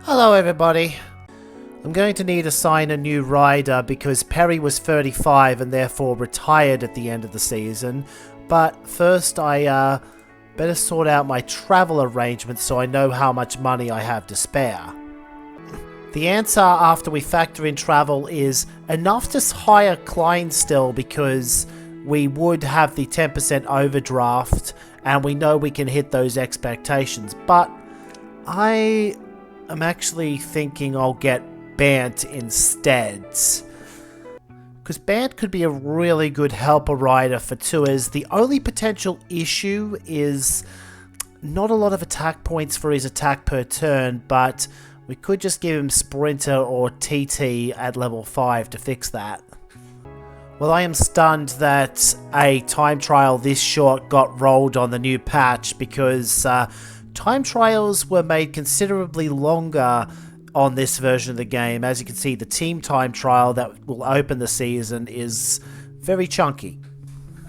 Hello everybody. I'm going to need to sign a new rider because Perry was 35 and therefore retired at the end of the season. But first I better sort out my travel arrangements so I know how much money I have to spare. The answer after we factor in travel is enough to hire Klein still because we would have the 10% overdraft and we know we can hit those expectations. But I'm actually thinking I'll get Bant instead. Because Bant could be a really good helper rider for tours. The only potential issue is not a lot of attack points for his attack per turn, but we could just give him Sprinter or TT at level 5 to fix that. Well, I am stunned that a time trial this short got rolled on the new patch because time trials were made considerably longer on this version of the game. As you can see, the team time trial that will open the season is very chunky.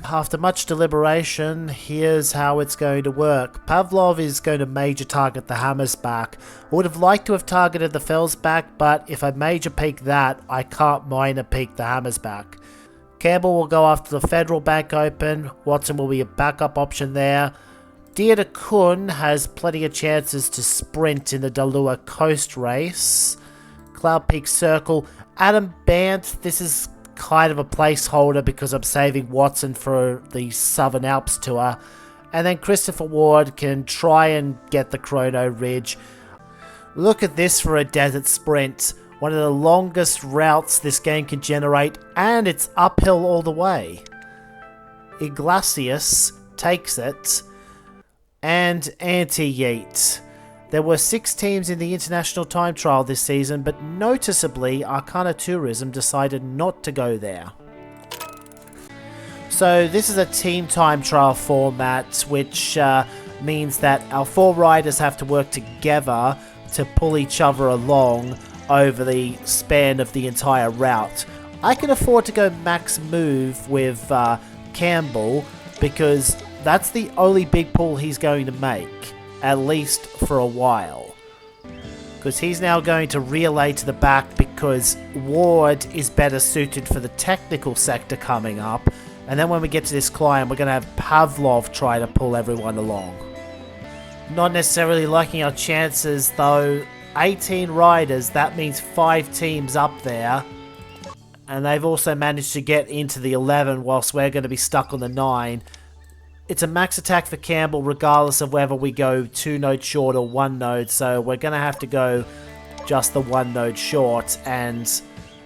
After much deliberation, here's how it's going to work. Pavlov is going to major target the Hammersback. I would have liked to have targeted the Felsback, but if I major peek that, I can't minor peek the Hammersback. Campbell will go after the Federal Bank Open. Watson will be a backup option there. Deirdre Kun has plenty of chances to sprint in the Dalua Coast race. Cloud Peak Circle. Adam Bant, this is kind of a placeholder because I'm saving Watson for the Southern Alps tour. And then Christopher Ward can try and get the Chrono Ridge. Look at this for a desert sprint. One of the longest routes this game can generate, and it's uphill all the way. Iglesias takes it. And Anti-Yeet. There were 6 teams in the international time trial this season, but noticeably Arcana Tourism decided not to go there. So this is a team time trial format, which means that our 4 riders have to work together to pull each other along over the span of the entire route. I can afford to go max move with Campbell because that's the only big pull he's going to make, at least for a while. Because he's now going to relay to the back because Ward is better suited for the technical sector coming up. And then when we get to this climb, we're going to have Pavlov try to pull everyone along. Not necessarily liking our chances though. 18 riders, that means 5 teams up there. And they've also managed to get into the 11 whilst we're going to be stuck on the 9. It's a max attack for Campbell regardless of whether we go 2 nodes short or 1 node, so we're going to have to go just the 1 node short, and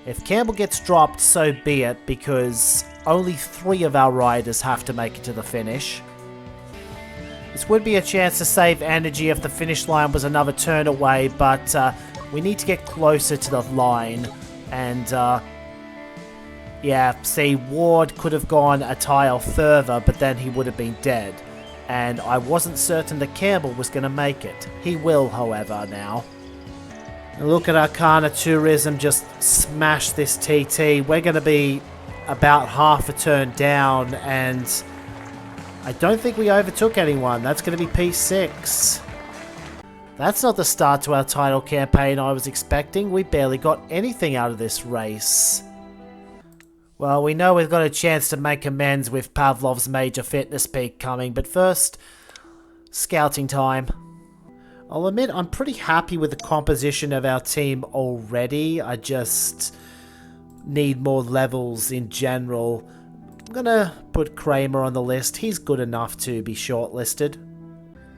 if Campbell gets dropped, so be it, because only 3 of our riders have to make it to the finish. This would be a chance to save energy if the finish line was another turn away, but we need to get closer to the line, and yeah, see, Ward could have gone a tile further, but then he would have been dead. And I wasn't certain that Campbell was going to make it. He will, however, now. And look at Arcana Tourism just smash this TT. We're going to be about half a turn down, and I don't think we overtook anyone. That's going to be P6. That's not the start to our title campaign I was expecting. We barely got anything out of this race. Well, we know we've got a chance to make amends with Pavlov's major fitness peak coming, but first, scouting time. I'll admit I'm pretty happy with the composition of our team already. I just need more levels in general. I'm gonna put Kramer on the list. He's good enough to be shortlisted.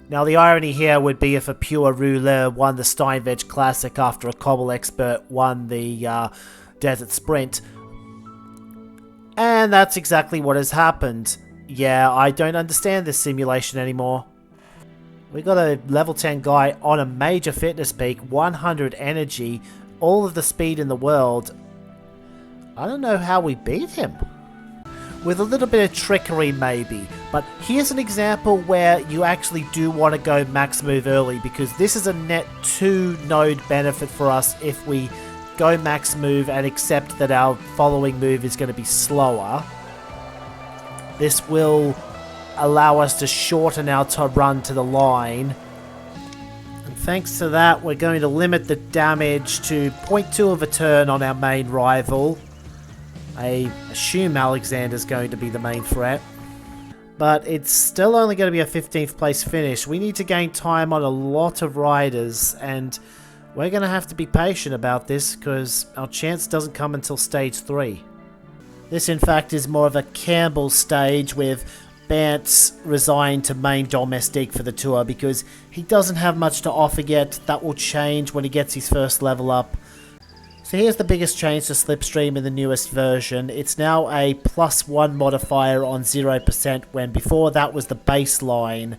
Now the irony here would be if a pure ruler won the Steinweg Classic after a Cobble Expert won the Desert Sprint. And that's exactly what has happened. Yeah, I don't understand this simulation anymore. We got a level 10 guy on a major fitness peak, 100 energy, all of the speed in the world. I don't know how we beat him. With a little bit of trickery maybe, but here's an example where you actually do want to go max move early because this is a net 2 node benefit for us if we go max move and accept that our following move is going to be slower. This will allow us to shorten our run to the line. And Thanks to that, we're going to limit the damage to 0.2 of a turn on our main rival. I assume Alexander's going to be the main threat. But it's still only going to be a 15th place finish. We need to gain time on a lot of riders, and we're going to have to be patient about this because our chance doesn't come until stage 3. This in fact is more of a Campbell stage with Bantz resigned to main domestic for the tour because he doesn't have much to offer yet. That will change when he gets his first level up. So here's the biggest change to Slipstream in the newest version. It's now a +1 modifier on 0% when before that was the baseline.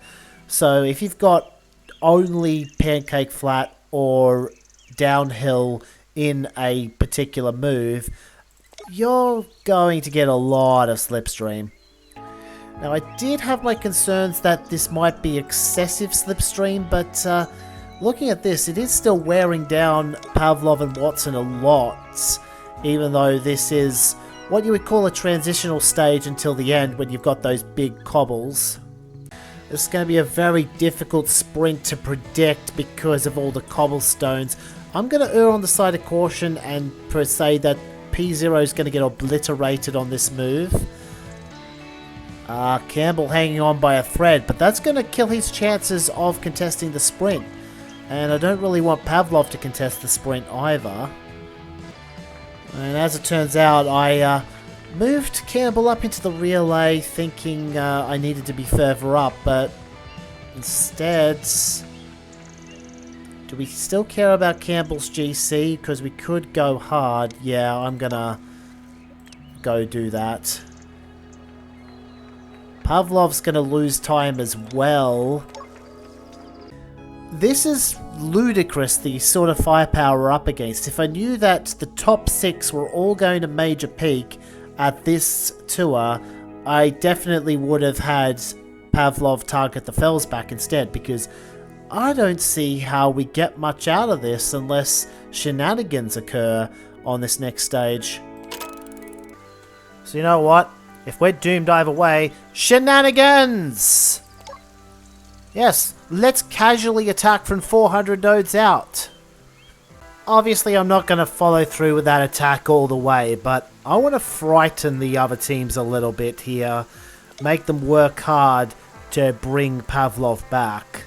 So if you've got only pancake flat or downhill in a particular move, you're going to get a lot of Slipstream. Now I did have my concerns that this might be excessive Slipstream, but looking at this, it is still wearing down Pavlov and Watson a lot, even though this is what you would call a transitional stage until the end when you've got those big cobbles. This is going to be a very difficult sprint to predict because of all the cobblestones. I'm going to err on the side of caution and say that P0 is going to get obliterated on this move. Campbell hanging on by a thread, but that's going to kill his chances of contesting the sprint. And I don't really want Pavlov to contest the sprint either. And as it turns out, I moved Campbell up into the relay thinking I needed to be further up, but instead... Do we still care about Campbell's GC? Because we could go hard. Yeah, I'm gonna go do that. Pavlov's gonna lose time as well. This is ludicrous, the sort of firepower we're up against. If I knew that the top 6 were all going to major peak at this tour, I definitely would have had Pavlov target the Felsback instead, because I don't see how we get much out of this unless shenanigans occur on this next stage. So you know what? If we're doomed either way, shenanigans! Yes, let's casually attack from 400 nodes out. Obviously, I'm not going to follow through with that attack all the way, but I want to frighten the other teams a little bit here. Make them work hard to bring Pavlov back.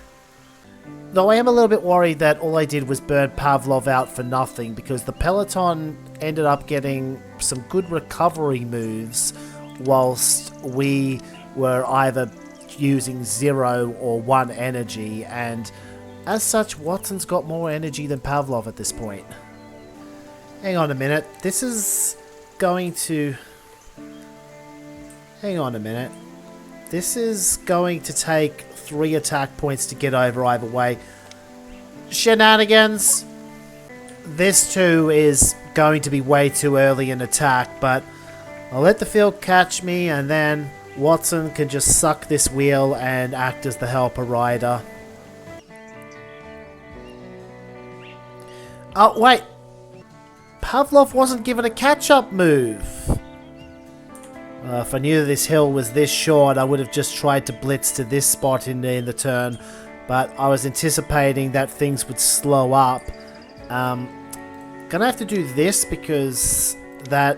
Though I am a little bit worried that all I did was burn Pavlov out for nothing, because the peloton ended up getting some good recovery moves whilst we were either using 0 or 1 energy, and as such, Watson's got more energy than Pavlov at this point. Hang on a minute, this is going to... Hang on a minute. This is going to take 3 attack points to get over either way. Shenanigans! This too is going to be way too early in attack, but I'll let the field catch me, and then Watson can just suck this wheel and act as the helper rider. Oh, wait! Pavlov wasn't given a catch-up move! If I knew this hill was this short, I would have just tried to blitz to this spot in the turn, but I was anticipating that things would slow up. Gonna have to do this because that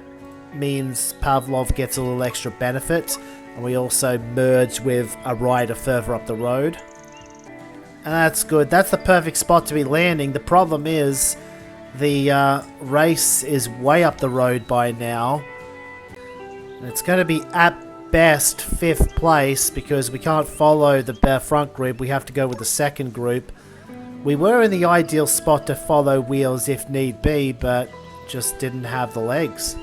means Pavlov gets a little extra benefit, and we also merge with a rider further up the road. And that's good. That's the perfect spot to be landing. The problem is the race is way up the road by now. And it's going to be at best 5th place because we can't follow the front group. We have to go with the second group. We were in the ideal spot to follow wheels if need be, but just didn't have the legs.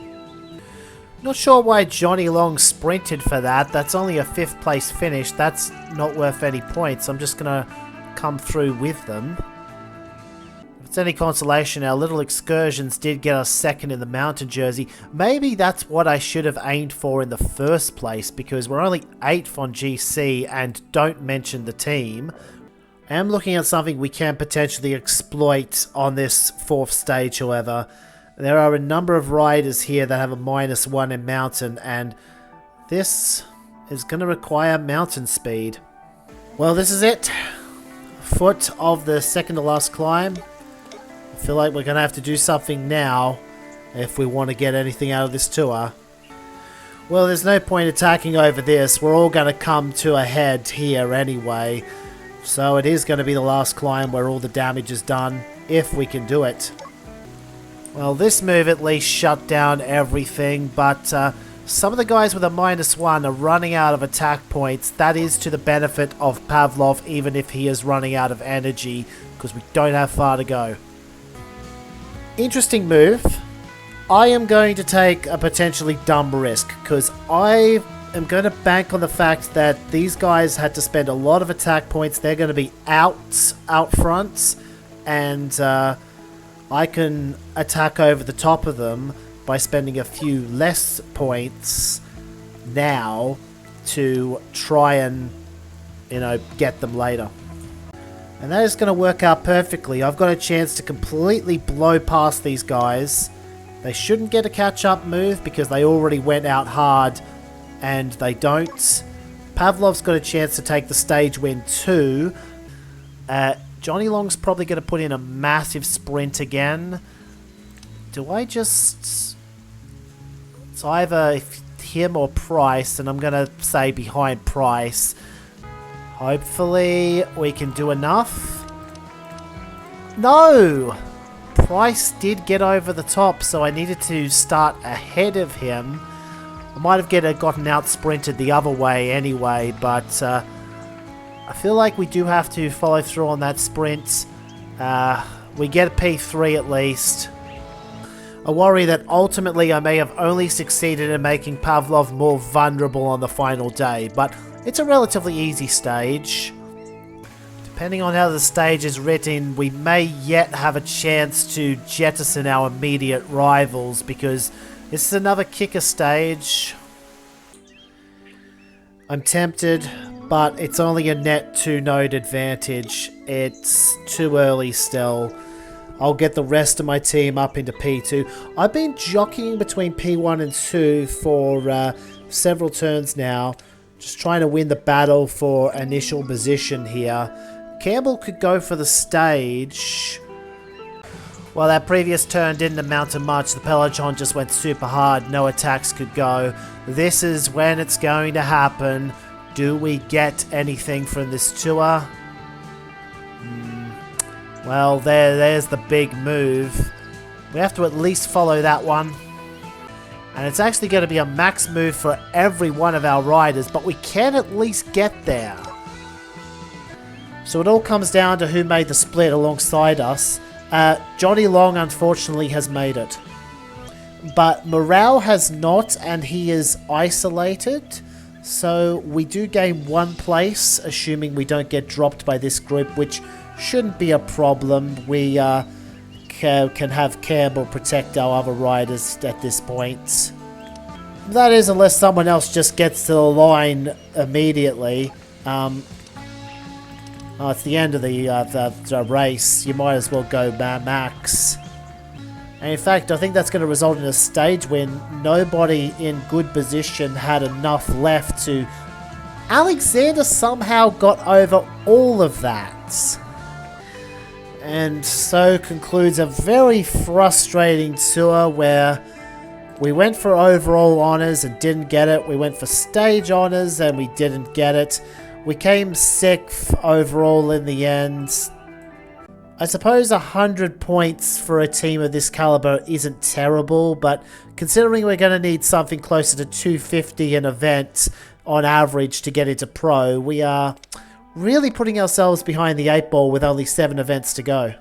Not sure why Johnny Long sprinted for that. That's only a 5th place finish. That's not worth any points. I'm just going to come through with them. If it's any consolation, our little excursions did get us 2nd in the mountain jersey. Maybe that's what I should have aimed for in the first place, because we're only 8th on GC and don't mention the team. I am looking at something we can potentially exploit on this 4th stage, however. There are a number of riders here that have a -1 in mountain, and this is going to require mountain speed. Well, this is it. foot of the second to last climb. I feel like we're going to have to do something now if we want to get anything out of this tour. Well, there's no point attacking over this. We're all going to come to a head here anyway. So it is going to be the last climb where all the damage is done, if we can do it. Well, this move at least shut down everything, but some of the guys with a -1 are running out of attack points. That is to the benefit of Pavlov, even if he is running out of energy, because we don't have far to go. Interesting move. I am going to take a potentially dumb risk, because I am going to bank on the fact that these guys had to spend a lot of attack points. They're going to be out front, and I can attack over the top of them by spending a few less points now to try and, you know, get them later. And that is going to work out perfectly. I've got a chance to completely blow past these guys. They shouldn't get a catch-up move because they already went out hard, and they don't. Pavlov's got a chance to take the stage win too. Johnny Long's probably going to put in a massive sprint again. Do I just... It's either him or Price, and I'm going to say behind Price. Hopefully we can do enough. No! Price did get over the top, so I needed to start ahead of him. I might have gotten out sprinted the other way anyway, but I feel like we do have to follow through on that sprint. We get a P3 at least. I worry that ultimately I may have only succeeded in making Pavlov more vulnerable on the final day, but it's a relatively easy stage. Depending on how the stage is written, we may yet have a chance to jettison our immediate rivals, because this is another kicker stage. I'm tempted, but it's only a net 2-node advantage. It's too early still. I'll get the rest of my team up into P2. I've been jockeying between P1 and 2 for several turns now, just trying to win the battle for initial position here. Campbell could go for the stage. Well, that previous turn didn't amount to much. The peloton just went super hard. No attacks could go. This is when it's going to happen. Do we get anything from this tour? Well, there's the big move. We have to at least follow that one. And it's actually going to be a max move for every one of our riders, but we can at least get there. So it all comes down to who made the split alongside us. Johnny Long, unfortunately, has made it. But Morale has not, and he is isolated. So we do gain 1 place, assuming we don't get dropped by this group, which shouldn't be a problem. We can have Campbell protect our other riders at this point. That is, unless someone else just gets to the line immediately. Oh, it's the end of the race. You might as well go max. And in fact, I think that's going to result in a stage when nobody in good position had enough left to... Alexander somehow got over all of that. And so concludes a very frustrating tour where we went for overall honours and didn't get it. We went for stage honours and we didn't get it. We came 6th overall in the end. I suppose 100 points for a team of this caliber isn't terrible, but considering we're going to need something closer to 250 an event on average to get into pro, we are really putting ourselves behind the 8 ball with only 7 events to go.